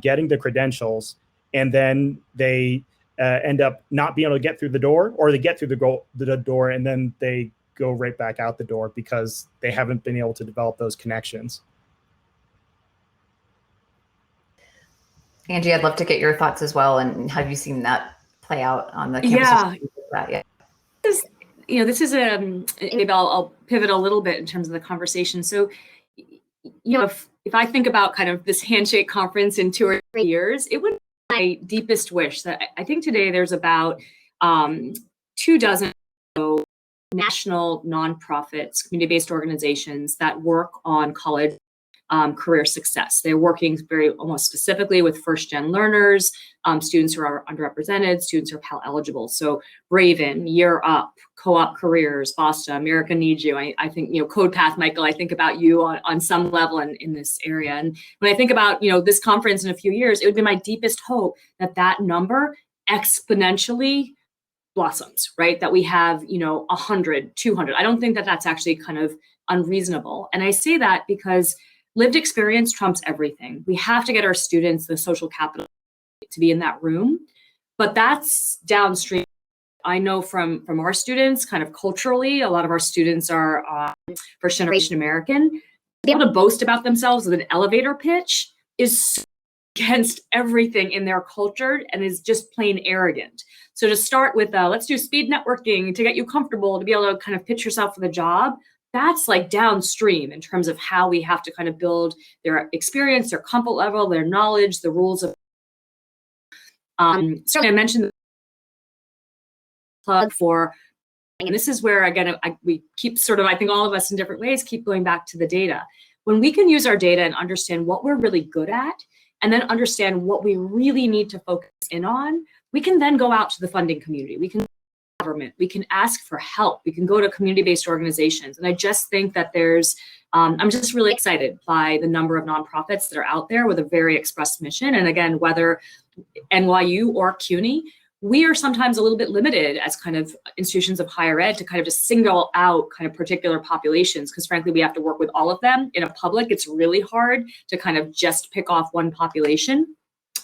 S4: getting the credentials, and then they end up not being able to get through the door, or they get through the door and then they go right back out the door because they haven't been able to develop those connections.
S1: Angie, I'd love to get your thoughts as well, and have you seen that play out on the campus?
S2: Yeah. This is maybe I'll pivot a little bit in terms of the conversation. So, if I think about kind of this handshake conference in 2 or 3 years, it would be my deepest wish that I think today there's about 24 national nonprofits, community-based organizations that work on college career success. They're working very almost specifically with first-gen learners, students who are underrepresented, students who are Pell eligible. So Raven, Year Up, Co-op Careers, Boston, America Needs You. I think, CodePath, Michael, I think about you on some level in this area. And when I think about, this conference in a few years, it would be my deepest hope that that number exponentially blossoms, right? That we have, 100, 200. I don't think that that's actually kind of unreasonable. And I say that because lived experience trumps everything. We have to get our students the social capital to be in that room, but that's downstream. I know from our students, kind of culturally, a lot of our students are first generation American. To be able to boast about themselves with an elevator pitch is against everything in their culture and is just plain arrogant. So to start with, let's do speed networking to get you comfortable, to be able to kind of pitch yourself for the job, that's like downstream in terms of how we have to kind of build their experience, their comfort level, their knowledge, the rules of. So I mentioned the plug for, and this is where, again, we keep sort of, I think all of us in different ways keep going back to the data. When we can use our data and understand what we're really good at, and then understand what we really need to focus in on, we can then go out to the funding community. We can government, we can ask for help, we can go to community-based organizations. And I just think that there's, I'm just really excited by the number of nonprofits that are out there with a very expressed mission. And again, whether NYU or CUNY, we are sometimes a little bit limited as kind of institutions of higher ed to kind of just single out kind of particular populations, because frankly, we have to work with all of them. In a public, it's really hard to kind of just pick off one population.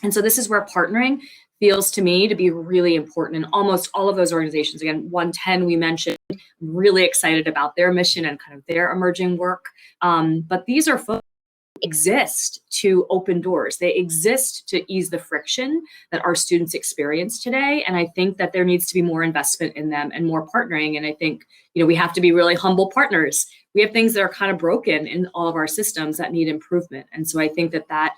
S2: And so this is where partnering feels to me to be really important. And almost all of those organizations, again, 110 we mentioned, really excited about their mission and kind of their emerging work. But these are folks who exist to open doors. They exist to ease the friction that our students experience today. And I think that there needs to be more investment in them and more partnering. And I think, we have to be really humble partners. We have things that are kind of broken in all of our systems that need improvement. And so I think that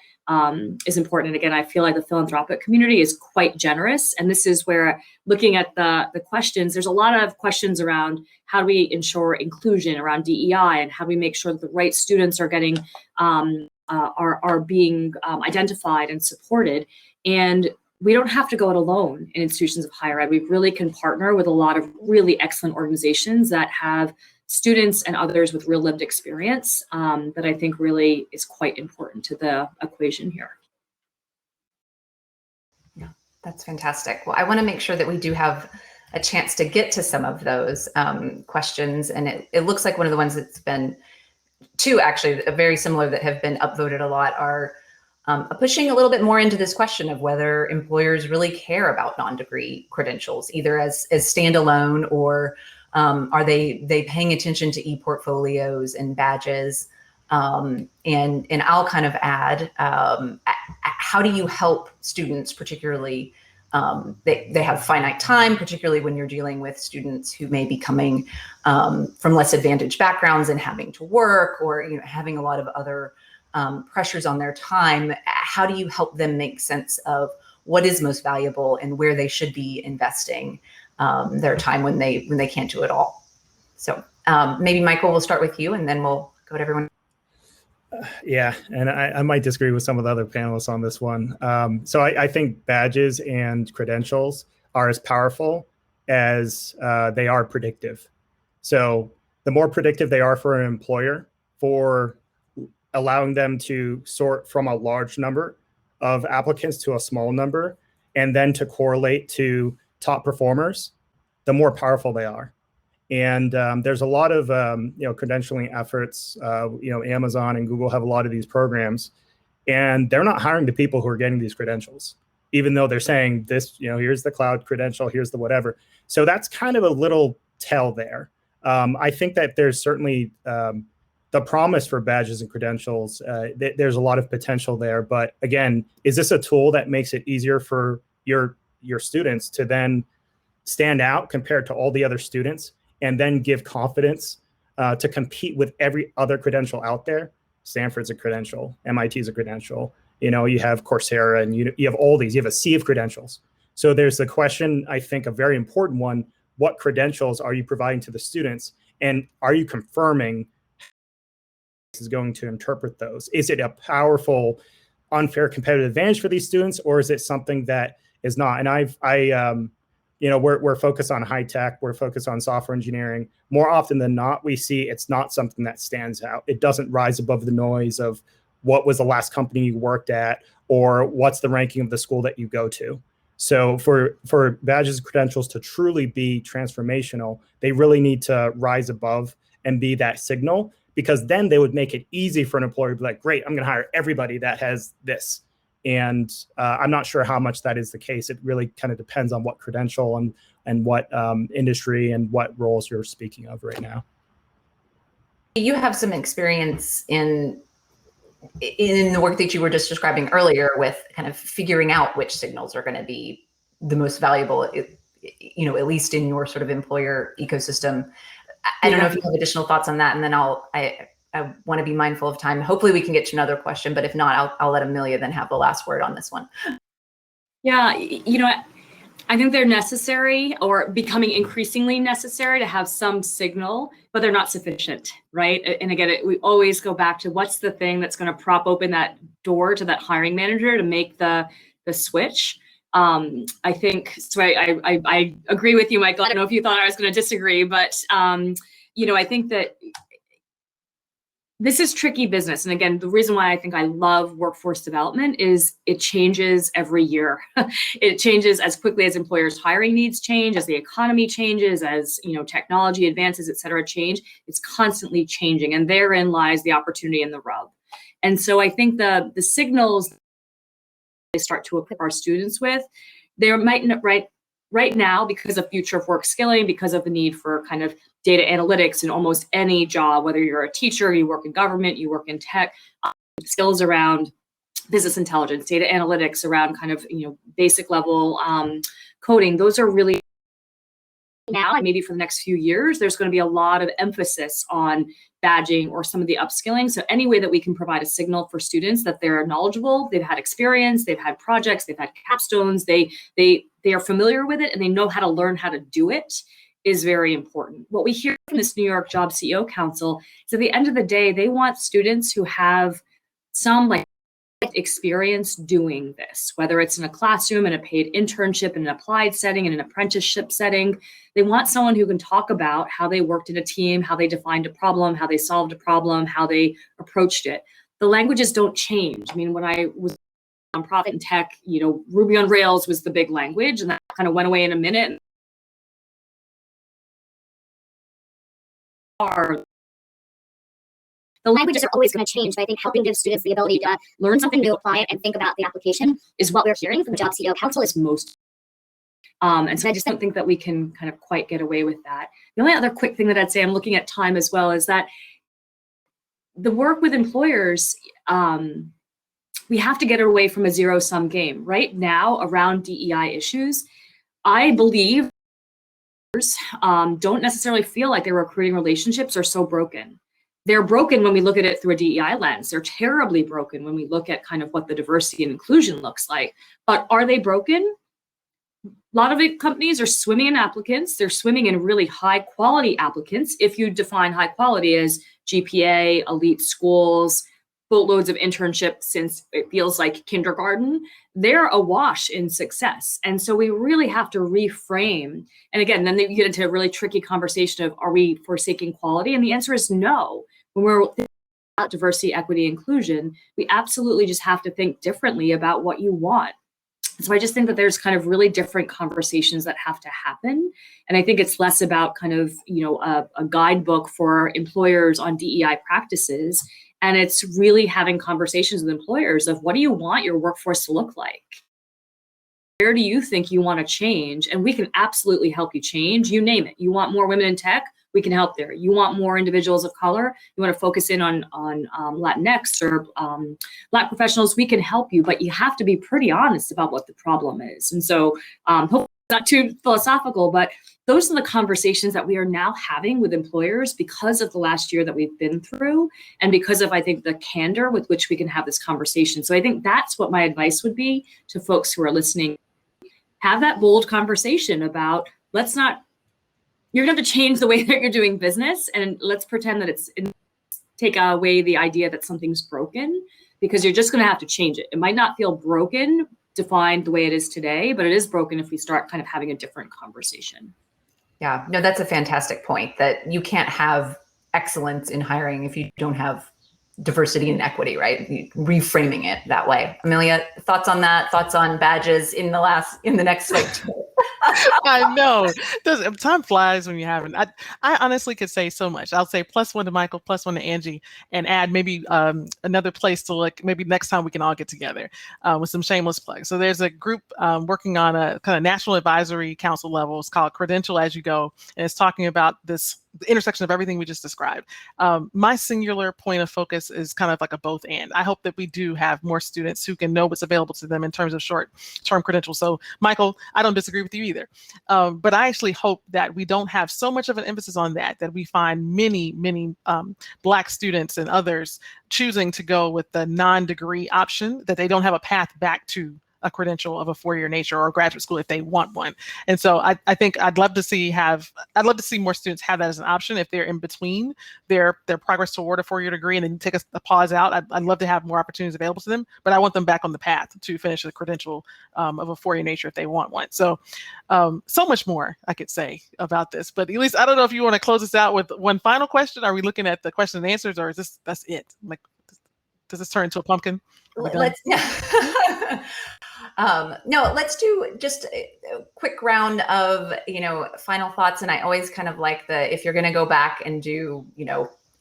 S2: is important. And again, I feel like the philanthropic community is quite generous. And this is where, looking at the questions, there's a lot of questions around how do we ensure inclusion around DEI, and how do we make sure that the right students are getting are being identified and supported. And we don't have to go it alone in institutions of higher ed. We really can partner with a lot of really excellent organizations that have students and others with real lived experience that I think really is quite important to the equation here.
S1: Yeah, that's fantastic. Well, I want to make sure that we do have a chance to get to some of those questions. And it looks like one of the ones that's been two, actually, very similar that have been upvoted a lot are pushing a little bit more into this question of whether employers really care about non-degree credentials, either as standalone, or are they paying attention to e-portfolios and badges? And I'll kind of add, how do you help students, particularly they have finite time, particularly when you're dealing with students who may be coming from less advantaged backgrounds and having to work, or having a lot of other pressures on their time. How do you help them make sense of what is most valuable and where they should be investing their time when they can't do it all? So maybe Michael, we'll start with you, and then we'll go to everyone.
S4: Yeah, and I might disagree with some of the other panelists on this one. So I think badges and credentials are as powerful as they are predictive. So the more predictive they are for an employer, for allowing them to sort from a large number of applicants to a small number, and then to correlate to top performers, the more powerful they are. And there's a lot of credentialing efforts. Amazon and Google have a lot of these programs, and they're not hiring the people who are getting these credentials, even though they're saying this, here's the cloud credential, here's the whatever. So that's kind of a little tell there. I think that there's certainly the promise for badges and credentials, there's a lot of potential there. But again, is this a tool that makes it easier for your students to then stand out compared to all the other students and then give confidence to compete with every other credential out there? Stanford's a credential, MIT's a credential, you have Coursera, and you have all these, you have a sea of credentials. So there's the question, I think a very important one, what credentials are you providing to the students? And are you confirming is going to interpret those? Is it a powerful, unfair competitive advantage for these students, or is it something that is not? And we're focused on high tech, we're focused on software engineering. More often than not, we see it's not something that stands out. It doesn't rise above the noise of what was the last company you worked at, or what's the ranking of the school that you go to. So for badges and credentials to truly be transformational, they really need to rise above and be that signal, because then they would make it easy for an employer to be like, great, I'm going to hire everybody that has this. And I'm not sure how much that is the case. It really kind of depends on what credential and what industry and what roles you're speaking of right now.
S1: You have some experience in the work that you were just describing earlier with kind of figuring out which signals are going to be the most valuable, at least in your sort of employer ecosystem. I don't know if you have additional thoughts on that, and then I want to be mindful of time. Hopefully we can get to another question, but if not, I'll let Amelia then have the last word on this one.
S2: Yeah, I think they're necessary, or becoming increasingly necessary, to have some signal, but they're not sufficient, right? And again, we always go back to what's the thing that's going to prop open that door to that hiring manager to make the switch. I think so. I agree with you, Michael. I don't know if you thought I was going to disagree, but I think that this is tricky business. And again, the reason why I think I love workforce development is it changes every year. It changes as quickly as employers' hiring needs change, as the economy changes, as technology advances, et cetera, change. It's constantly changing, and therein lies the opportunity and the rub. And so I think the signals they start to equip our students with, they might not right now, because of future of work skilling, because of the need for kind of data analytics in almost any job, whether you're a teacher, you work in government, you work in tech, skills around business intelligence, data analytics, around kind of basic level coding. Those are really now, and maybe for the next few years, there's going to be a lot of emphasis on badging or some of the upskilling. So any way that we can provide a signal for students that they're knowledgeable, they've had experience, they've had projects, they've had capstones, they are familiar with it, and they know how to learn how to do it, is very important. What we hear from this New York Job CEO Council is at the end of the day, they want students who have some experience doing this, whether it's in a classroom, in a paid internship, in an applied setting, in an apprenticeship setting. They want someone who can talk about how they worked in a team, how they defined a problem, how they solved a problem, how they approached it. The languages don't change. I mean, when I was nonprofit in tech, Ruby on Rails was the big language, and that kind of went away in a minute.
S5: The languages are always going to change, but I think helping give students the ability to learn something new, apply it, and think about the application is what we're hearing from the Job CEO Council is most. And so I just don't think that we can kind of quite get away with that. The only other quick thing that I'd say, I'm looking at time as well, is that the work with employers, we have to get away from a zero-sum game. Right now, around DEI issues, I believe don't necessarily feel like their recruiting relationships are so broken. They're broken when we look at it through a DEI lens. They're terribly broken when we look at kind of what the diversity and inclusion looks like. But are they broken? A lot of companies are swimming in applicants. They're swimming in really high quality applicants. If you define high quality as GPA, elite schools, boatloads of internships since it feels like kindergarten, they're awash in success. And so we really have to reframe. And again, then you get into a really tricky conversation of, are we forsaking quality? And the answer is no. When we're thinking about diversity, equity, inclusion, we absolutely just have to think differently about what you want. So I just think that there's kind of really different conversations that have to happen. And I think it's less about kind of, a guidebook for employers on DEI practices. And it's really having conversations with employers of, what do you want your workforce to look like? Where do you think you want to change? And we can absolutely help you change. You name it. You want more women in tech? we can help there. You want more individuals of color, you want to focus in on Latinx or Black professionals, we can help you, but you have to be pretty honest about what the problem is. And so hopefully it's not too philosophical, but those are the conversations that we are now having with employers because of the last year that we've been through, and because of, I think, the candor with which we can have this conversation. So I think that's what my advice would be to folks who are listening. Have that bold conversation about, you're gonna have to change the way that you're doing business, and let's pretend that take away the idea that something's broken, because you're just gonna have to change it. It might not feel broken defined the way it is today, but it is broken if we start kind of having a different conversation.
S1: Yeah, no, that's a fantastic point, that you can't have excellence in hiring if you don't have diversity and equity, right? Reframing it that way. Amelia, thoughts on that? Thoughts on badges in the next like
S3: I know. Time flies when you're having. I honestly could say so much. I'll say +1 to Michael, +1 to Angie, and add maybe another place to look. Maybe next time we can all get together with some shameless plugs. So there's a group working on a kind of national advisory council level. It's called Credential As You Go, and it's talking about the intersection of everything we just described. My singular point of focus is kind of like a both and. I hope that we do have more students who can know what's available to them in terms of short-term credentials. So Michael, I don't disagree with you either. But I actually hope that we don't have so much of an emphasis on that we find many Black students and others choosing to go with the non-degree option, that they don't have a path back to a credential of a 4-year nature or graduate school if they want one. And so I think I'd love to see more students have that as an option if they're in between their progress toward a 4-year degree and then take a pause out. I'd love to have more opportunities available to them, but I want them back on the path to finish a credential of a 4-year nature if they want one. So so much more I could say about this, but at least I don't know if you want to close this out with one final question. Are we looking at the question and answers, or is that's it? Like, does this turn into a pumpkin?
S1: Let's no, let's do just a quick round of, final thoughts. And I always kind of like if you're going to go back and do,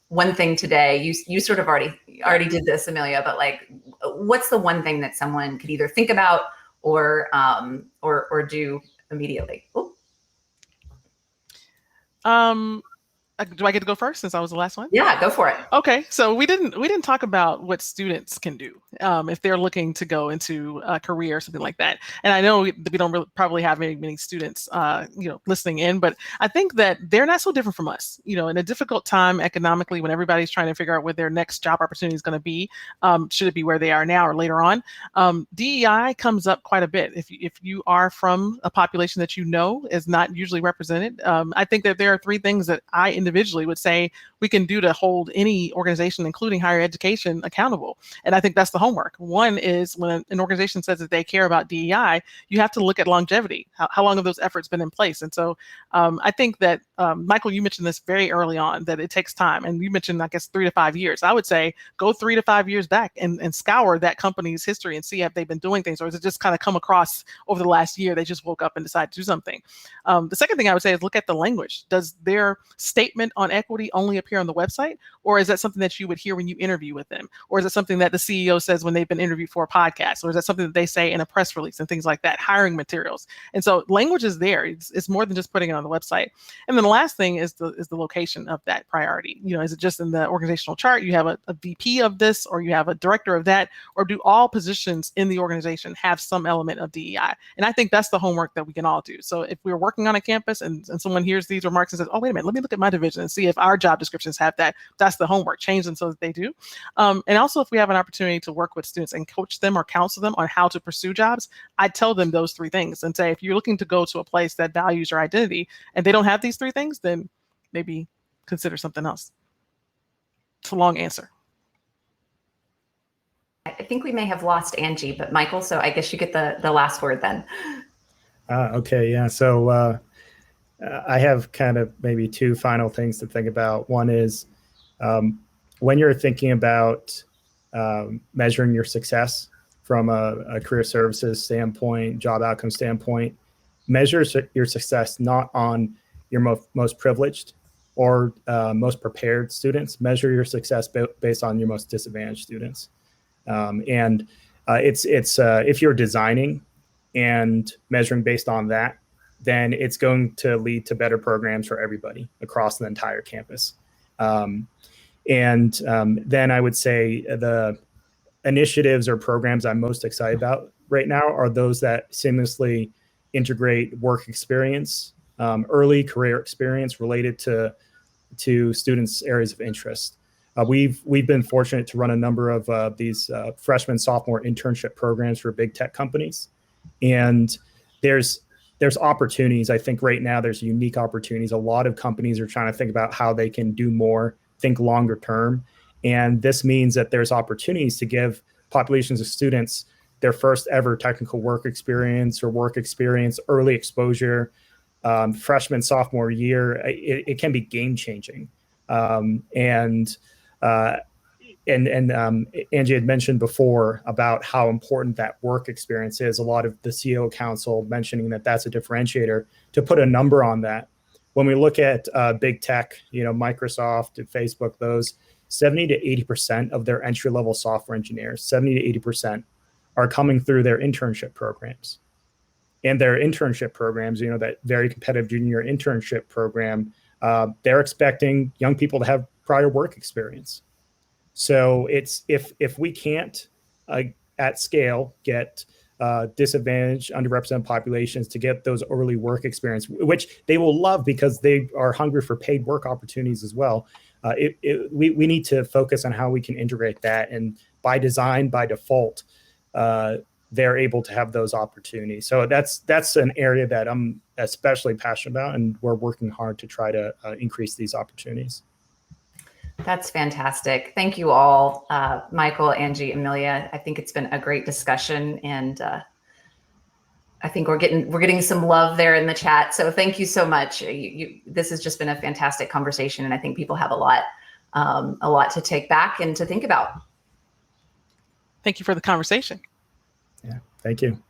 S1: one thing today, you sort of already did this, Amelia, but like, what's the one thing that someone could either think about or do immediately? Ooh.
S3: Do I get to go first since I was the last one?
S1: Yeah, go for it.
S3: Okay, so we didn't talk about what students can do if they're looking to go into a career or something like that. And I know we don't probably have many students, listening in, but I think that they're not so different from us. In a difficult time economically, when everybody's trying to figure out what their next job opportunity is going to be, should it be where they are now or later on? DEI comes up quite a bit. If you are from a population that is not usually represented, I think that there are 3 things that I individually would say we can do to hold any organization, including higher education, accountable. And I think that's the homework. One is, when an organization says that they care about DEI, you have to look at longevity. How long have those efforts been in place? And so I think that, Michael, you mentioned this very early on, that it takes time. And you mentioned, I guess, 3 to 5 years. I would say go 3 to 5 years back and scour that company's history and see if they've been doing things, or is it just kind of come across over the last year, they just woke up and decided to do something. The second thing I would say is look at the language. Does their statement on equity only appear on the website, or is that something that you would hear when you interview with them, or is it something that the CEO says when they've been interviewed for a podcast, or is that something that they say in a press release and things like that? Hiring materials. And so language is there. It's more than just putting it on the website. And then the last thing is the location of that priority. Is it just in the organizational chart? You have a VP of this, or you have a director of that, or do all positions in the organization have some element of DEI? And I think that's the homework that we can all do. So if we're working on a campus and someone hears these remarks and says, oh, wait a minute, let me look at my division and see if our job descriptions have that. That's the homework. Change them so that they do. And also, if we have an opportunity to work with students and coach them or counsel them on how to pursue jobs, I tell them those 3 things and say, if you're looking to go to a place that values your identity and they don't have these 3 things, then maybe consider something else. It's a long answer.
S1: I think we may have lost Angie, but Michael, so I guess you get the last word then.
S4: Okay, yeah. So I have kind of maybe 2 final things to think about. One is when you're thinking about measuring your success from a career services standpoint, job outcome standpoint, measure your success not on your most privileged or most prepared students. Measure your success based on your most disadvantaged students. It's if you're designing and measuring based on that, then it's going to lead to better programs for everybody across the entire campus. Then I would say the initiatives or programs I'm most excited about right now are those that seamlessly integrate work experience, early career experience related to students' areas of interest. We've been fortunate to run a number of these freshman, sophomore internship programs for big tech companies, and there's opportunities. I think right now there's unique opportunities. A lot of companies are trying to think about how they can do more, think longer term, and this means that there's opportunities to give populations of students their first ever technical work experience or work experience, early exposure. Freshman, sophomore year, it can be game changing. Angie had mentioned before about how important that work experience is. A lot of the CEO Council mentioning that that's a differentiator. To put a number on that, when we look at big tech, Microsoft and Facebook, those 70 to 80% of their entry-level software engineers, 70 to 80%, are coming through their internship programs. And their internship programs, that very competitive junior internship program, they're expecting young people to have prior work experience. So it's if we can't at scale get disadvantaged, underrepresented populations to get those early work experience, which they will love because they are hungry for paid work opportunities as well. We need to focus on how we can integrate that, and by design, by default, they're able to have those opportunities. So that's an area that I'm especially passionate about, and we're working hard to try to increase these opportunities.
S1: That's fantastic. Thank you all, Michael, Angie, Amelia. I think it's been a great discussion, and I think we're getting some love there in the chat. So thank you so much. This has just been a fantastic conversation, and I think people have a lot to take back and to think about.
S3: Thank you for the conversation.
S4: Yeah, thank you.